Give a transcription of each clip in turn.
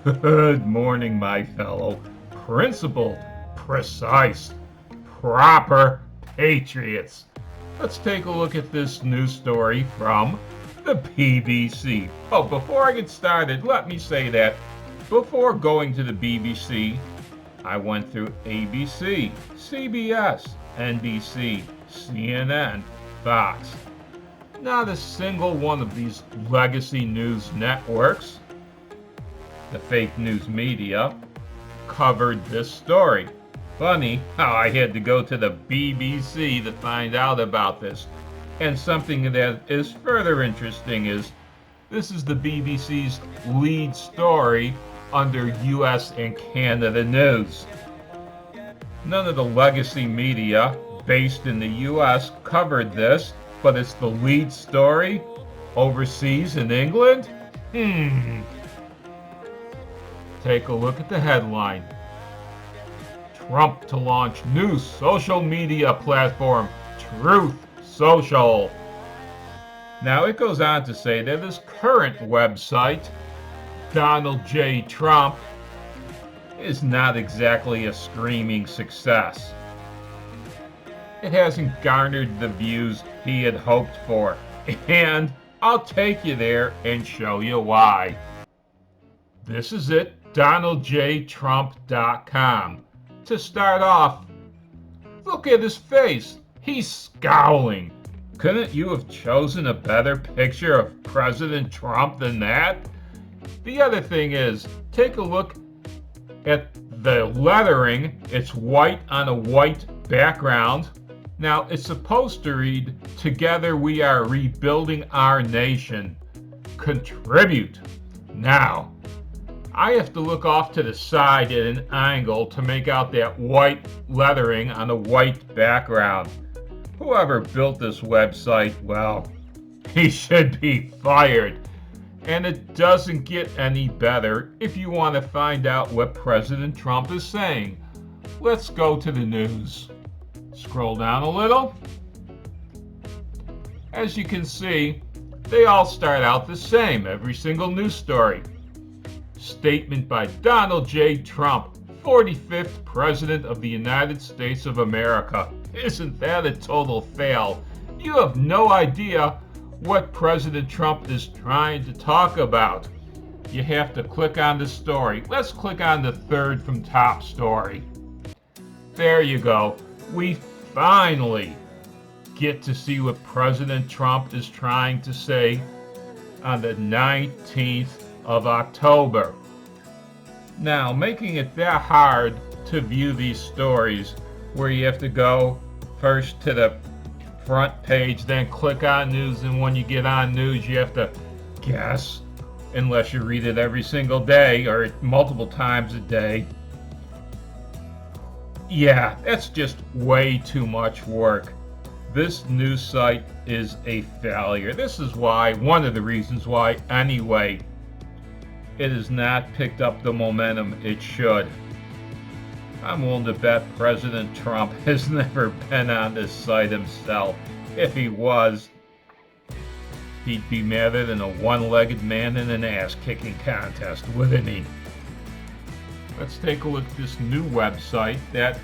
Good morning, my fellow principled, precise, proper patriots. Let's take a look at this news story from the BBC. Oh, before I get started, let me say that before going to the BBC, I went through ABC, CBS, NBC, CNN, Fox. Not a single one of these legacy news networks, the fake news media, covered this story. Funny how I had to go to the BBC to find out about this. And something that is further interesting is this is the BBC's lead story under US and Canada news. None of the legacy media based in the US covered this, but it's the lead story overseas in England? Take a look at the headline. Trump to launch new social media platform, Truth Social. Now it goes on to say that his current website, Donald J. Trump, is not exactly a screaming success. It hasn't garnered the views he had hoped for, and I'll take you there and show you why. This is it, DonaldJTrump.com. To start off, look at his face. He's scowling. Couldn't you have chosen a better picture of President Trump than that? The other thing is, take a look at the lettering. It's white on a white background. Now, it's supposed to read, "Together we are rebuilding our nation. Contribute." Now, I have to look off to the side at an angle to make out that white lettering on a white background. Whoever built this website, well, he should be fired. And it doesn't get any better if you want to find out what President Trump is saying. Let's go to the news. Scroll down a little. As you can see, they all start out the same, every single news story. Statement by Donald J. Trump, 45th President of the United States of America. Isn't that a total fail? You have no idea what President Trump is trying to talk about. You have to click on the story. Let's click on the third from top story. There you go. We finally get to see what President Trump is trying to say on the 19th of October. Now, making it that hard to view these stories where you have to go first to the front page, then click on news, and when you get on news, you have to guess, unless you read it every single day or multiple times a day. Yeah, that's just way too much work. This news site is a failure. This is why, one of the reasons why, anyway, it has not picked up the momentum it should. I'm willing to bet President Trump has never been on this site himself. If he was, he'd be madder than a one-legged man in an ass-kicking contest, wouldn't he? Let's take a look at this new website that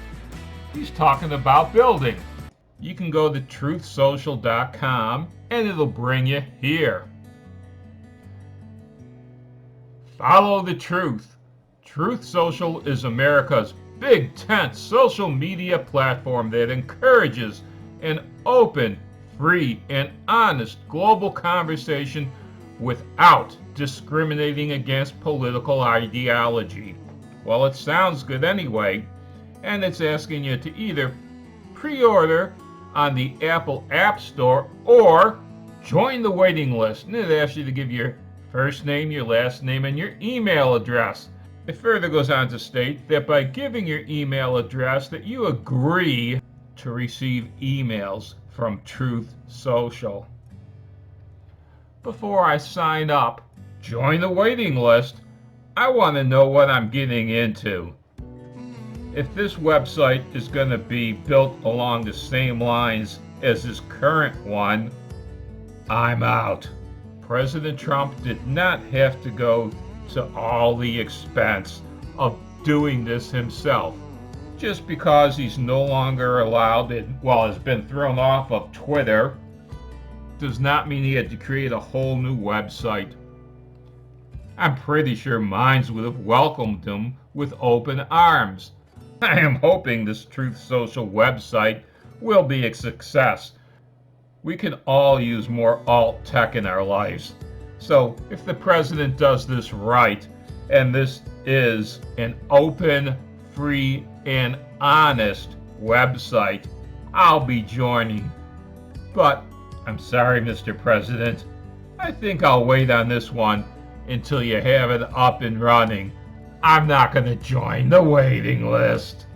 he's talking about building. You can go to truthsocial.com and it'll bring you here. Follow the truth. Truth Social is America's big tent social media platform that encourages an open, free, and honest global conversation without discriminating against political ideology. Well, it sounds good anyway, and it's asking you to either pre-order on the Apple App Store or join the waiting list, and it asks you to give your first name, your last name, and your email address. It further goes on to state that by giving your email address that you agree to receive emails from Truth Social. Before I sign up, join the waiting list. I want to know what I'm getting into. If this website is going to be built along the same lines as his current one, I'm out. President Trump did not have to go to all the expense of doing this himself. Just because he's no longer allowed, has been thrown off of Twitter, does not mean he had to create a whole new website. I'm pretty sure Minds would have welcomed him with open arms. I am hoping this Truth Social website will be a success. We can all use more alt tech in our lives. So if the president does this right, and this is an open, free, and honest website, I'll be joining. But I'm sorry, Mr. President, I think I'll wait on this one until you have it up and running. I'm not going to join the waiting list.